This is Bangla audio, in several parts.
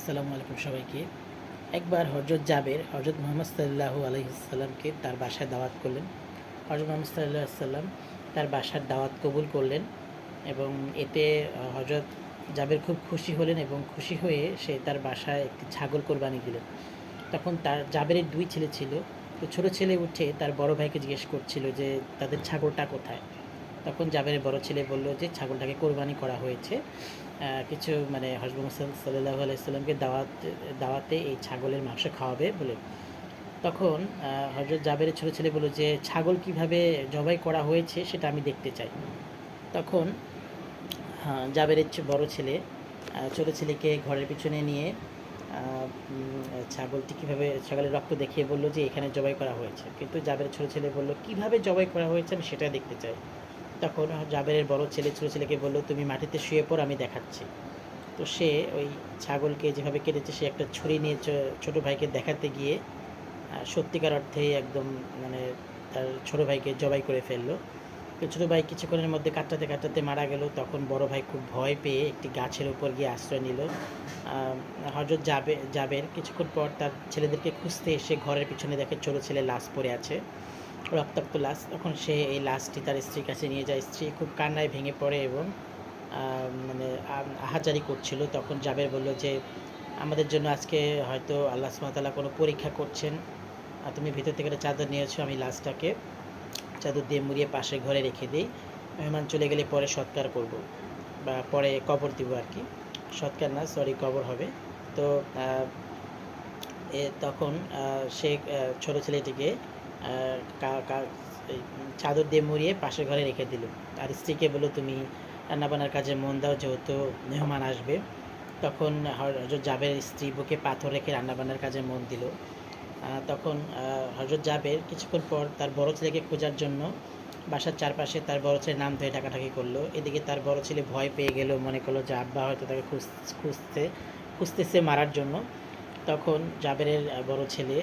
আসসালামু আলাইকুম সবাইকে। একবার হজরত জাবের হজরত মুহাম্মদ সাল্লাল্লাহু আলাইহি সাল্লামকে তার বাসায় দাওয়াত করলেন। হজরত মুহাম্মদ সাল্লাল্লাহু আলাইহি সাল্লাম তার বাসার দাওয়াত কবুল করলেন এবং এতে হজরত জাবের খুব খুশি হলেন এবং খুশি হয়ে সে তার বাসায় একটি ছাগল কোরবানি দিলেন। তখন তার জাবেরের 2 ছেলে ছিল। তো ছোট ছেলে উঠে তার বড় ভাইকে জিজ্ঞেস করছিল যে তাদের ছাগলটা কোথায়? তখন জাবেরের বড় ছেলে বলল যে ছাগলটাকে কোরবানি করা হয়েছে কিছু মানে হজরত মুহাম্মদ সাল্লাল্লাহু আলাইহি সাল্লামকে দাওয়াতে এই ছাগলের মাংস খাওয়াবে বলে। তখন হজরত জাবেরের ছোট ছেলে বলল যে ছাগল কিভাবে জবাই করা হয়েছে সেটা আমি দেখতে চাই। তখন জাবেরের বড় ছেলে ছোট ছেলেকে ঘরের পিছনে নিয়ে ছাগলটি কীভাবে ছাগলের রক্ত দেখিয়ে বলল যে এখানে জবাই করা হয়েছে, কিন্তু জাবেরের ছোট ছেলে বলল কীভাবে জবাই করা হয়েছে আমি সেটা দেখতে চাই। তখন জাবেরের বড় ছেলে ছোটো ছেলেকে বলল তুমি মাটিতে শুয়ে পড়, আমি দেখাচ্ছি। তো সে ওই ছাগলকে যেভাবে কেটেছে সে একটা ছুরি নিয়ে ছোটো ভাইকে দেখাতে গিয়ে সত্যিকার অর্থেই একদম মানে তার ছোটো ভাইকে জবাই করে ফেললো। তো ছোটো ভাই কিছুক্ষণের মধ্যে কাটতে কাটতে মারা গেল। তখন বড় ভাই খুব ভয় পেয়ে একটি গাছের উপর গিয়ে আশ্রয় নিল। হজরত জাবের কিছুক্ষণ পর তার ছেলেদেরকে খুঁজতে এসে ঘরের পিছনে দেখে ছোটো ছেলে লাশ পড়ে আছে, রক্তাক্ত লাশ। তখন সে এই লাশটি তার স্ত্রীর কাছে নিয়ে যায়। স্ত্রী খুব কান্নায় ভেঙে পড়ে এবং মানে আহাজারি করছিল। তখন জাবের বলল যে আমাদের জন্য আজকে হয়তো আল্লাহ সুবহানাহু ওয়া তাআলা কোনো পরীক্ষা করছেন। তুমি ভিতর থেকে একটা চাদর নিয়েছো, আমি লাশটাকে চাদর দিয়ে মুড়িয়ে পাশের ঘরে রেখে দিই, মেহমান চলে গেলে পরে সৎকার করব বা পরে কবর দিব আর কি। সৎকার না, সরি, কবর হবে। তো তখন সে ছোটো ছেলেটিকে চাদর দিয়ে মুড়িয়ে পাশের ঘরে রেখে দিল। আর স্ত্রীকে বলল তুমি রান্নাবান্নার কাজে মন দাও, যেহেতু মেহমান আসবে। তখন হজরত জাবের স্ত্রী বুকে পাথর রেখে রান্নাবান্নার কাজে মন দিল। তখন হজরত জাবের কিছুক্ষণ পর তার বড় ছেলেকে খোঁজার জন্য বাসার চারপাশে তার বড় ছেলের নাম ধরে ডাকাডাকি করলো। এদিকে তার বড় ছেলে ভয় পেয়ে গেল, মনে করলো যে আব্বা হয়তো তাকে খুঁজতেছে মারার জন্য। তখন জাবেরের বড় ছেলে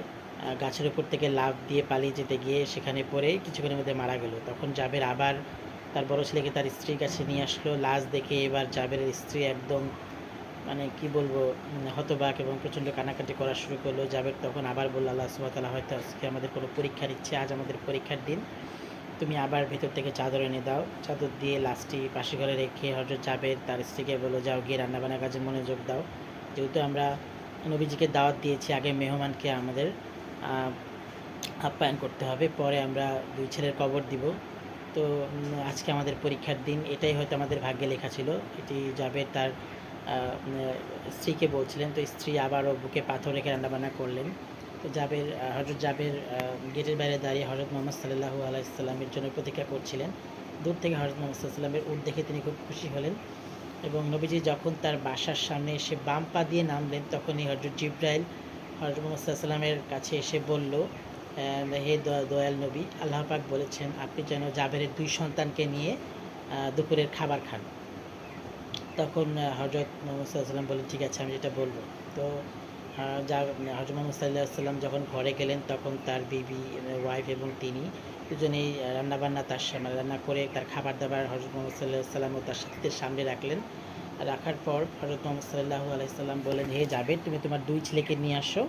গাছের উপর থেকে লাফ দিয়ে পালিয়ে যেতে গিয়ে সেখানে পড়ে কিছুক্ষণের মধ্যে মারা গেল। তখন জাবের আবার তার বড় ছেলেকে তার স্ত্রীর কাছে নিয়ে আসলো। লাশ দেখে এবার জাবেরের স্ত্রী একদম মানে কি বলবো হতবাক এবং প্রচণ্ড কান্নাকাটি করা শুরু করলো। জাবের তখন আবার বলল আল্লাহ সুবহানাহু ওয়া তাআলা হয়তো আজকে আমাদের কোনো পরীক্ষার ইচ্ছে, আজ আমাদের পরীক্ষার দিন, তুমি আবার ভেতর থেকে চাদর এনে দাও। চাদর দিয়ে লাশটি পাশে ঘরে রেখে হজরত জাবের তার স্ত্রীকে বলল যাও গিয়ে রান্নাবান্নার কাজে মনোযোগ দাও, যেহেতু আমরা নবীজিকে দাওয়াত দিয়েছি, আগে মেহমানকে আমাদের আপ্যায়ন করতে হবে, পরে আমরা 2 ছেলের কবর দিব। তো আজকে আমাদের পরীক্ষার দিন, এটাই হয়তো আমাদের ভাগ্যে লেখা ছিল। এটি জাবের তার স্ত্রীকে বলছিলেন। তো স্ত্রী আবারও বুকে পাথর রেখে রান্নাবান্না করলেন। তো হজরত জাবের গেটের বাইরে দাঁড়িয়ে হজরত মুহাম্মদ সাল্লাল্লাহু আলাইহি সাল্লামের জন্য প্রতীক্ষা করছিলেন। দূর থেকে হজরত মুহাম্মদ সাল্লাল্লাহু আলাইহি সাল্লামের উট দেখে তিনি খুব খুশি হলেন এবং নবীজি যখন তার বাসার সামনে এসে বাম পা দিয়ে নামলেন তখনই হজরত জিবরাইল হজরত মুহাম্মদ সাল্লাল্লাহু আলাইহি সাল্লামের কাছে এসে বলল, হে দয়াল নবী, আল্লাহ পাক বলেছেন আপনি যেন জাবেরের 2 সন্তানকে নিয়ে দুপুরের খাবার খান। তখন হজরত মুহাম্মদ সাল্লাল্লাহু আলাইহি সাল্লাম বললেন ঠিক আছে, আমি যেটা বলবো। তো হজরত মুহাম্মদ সাল্লাল্লাহু আলাইহি সাল্লাম যখন ঘরে গেলেন তখন তার বিবি ওয়াইফ এবং তিনি দুজনেই রান্নাবান্না তার সামনে রান্না করে তার খাবার দাবার হজরত মুহাম্মদ সাল্লাল্লাহু আলাইহি সাল্লাম ও তার সাথীদের সামনে রাখলেন। রাখার পর হজরত মুহাম্মদ সাল্লাল্লাহু আলাইহি সাল্লাম বললেন, হে জাবের, তুমি তোমার 2 ছেলেকে নিয়ে আসো,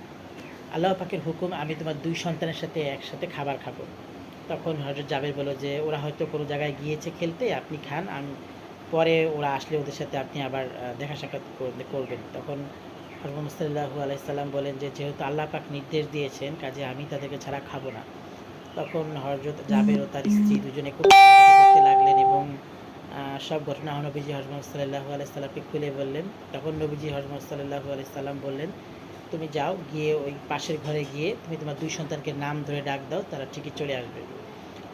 আল্লাহ পাকের হুকুম, আমি তোমার 2 সন্তানের সাথে একসাথে খাবার খাবো। তখন হজরত জাবের বলল যে ওরা হয়তো কোনো জায়গায় গিয়েছে খেলতে, আপনি খান, আমি পরে ওরা আসলে ওদের সাথে আপনি আবার দেখা সাক্ষাৎ করবেন। তখন হজরত মুহাম্মদ সাল্লাল্লাহু আলাইহি সাল্লাম বলেন যে যেহেতু আল্লাহ পাক নির্দেশ দিয়েছেন কাজে আমি তাদেরকে ছাড়া খাবো না। তখন হজরত জাবের ও তার স্ত্রী দুজনে খুব করতে লাগলেন এবং সব ঘটনা নবীজি হজরত মুহাম্মদ সাল্লাল্লাহু আলাইহি সাল্লামকে খুলে বললেন। তখন নবীজি হজরত মুহাম্মদ সাল্লাল্লাহু আলাইহি সাল্লাম বললেন, তুমি যাও, গিয়ে ওই পাশের ঘরে গিয়ে তুমি তোমার 2 সন্তানকে নাম ধরে ডাক দাও, তারা ঠিকই চলে আসবে।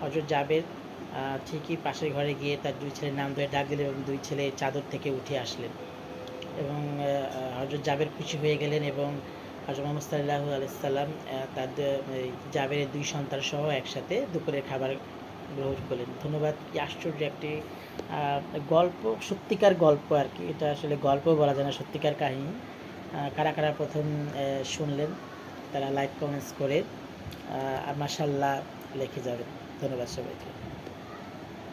হজরত জাবের ঠিকই পাশের ঘরে গিয়ে তার 2 ছেলের নাম ধরে ডাক দিলেন এবং 2 ছেলে চাদর থেকে উঠে আসলেন এবং হজরত জাবের খুশি হয়ে গেলেন এবং হজরত মুহাম্মদ সাল্লাল্লাহু আলাইহি সাল্লাম তার জাবেরের 2 সন্তান সহ একসাথে দুপুরের খাবার গ্রহণ করলেন। ধন্যবাদ। কি আশ্চর্য একটি গল্প, সত্যিকার গল্প আর কি। এটা আসলে গল্প বলা যায় না, সত্যিকার কাহিনী। কারা কারা প্রথম শুনলেন তারা লাইক কমেন্টস করে আর মাশাআল্লাহ লিখে যাবেন। ধন্যবাদ সবাইকে।